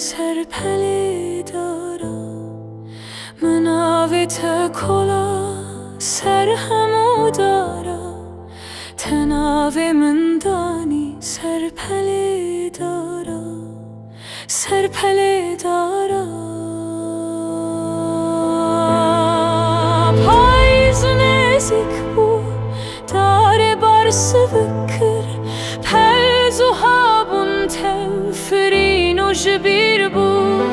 سر پله دارا مناوت کلا سر همو دارا تناو من دانی سر پله دارا سر پله دارا پاییز نزدیک بود داره برس بکر پلز و هابون تفرین و جبیر بود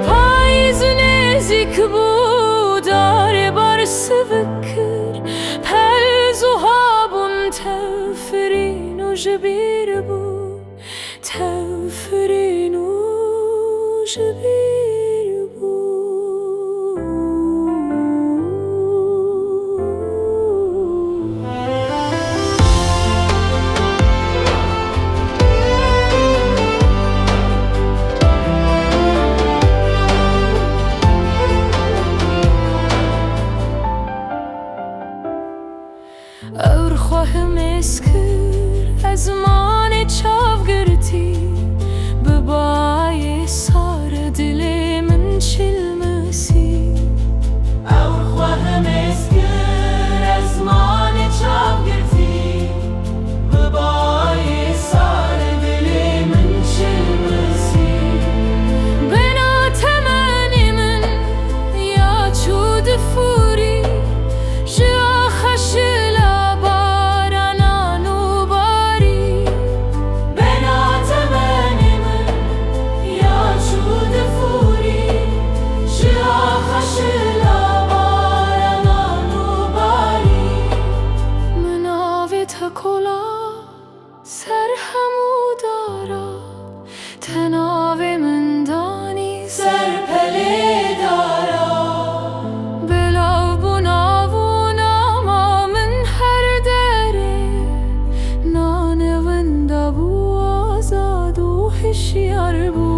پاییز نزدیک بود داره برس بکر پلز و هابون تفرین و جبیر بود تفرین و جبیر بود اور خواهم اسکر از مان چاوگرتی به بای سار دل من چلمسی اور خواهم اسکر از مان چاوگرتی به بای سار دل من چلمسی بنا تمنی من یا چود فوری جا خشل کلا سر همو دارا تناو من دانی سر پله دارا بلاو بناو ناما من هر دره نان وندا بو آزاد و هشیار بو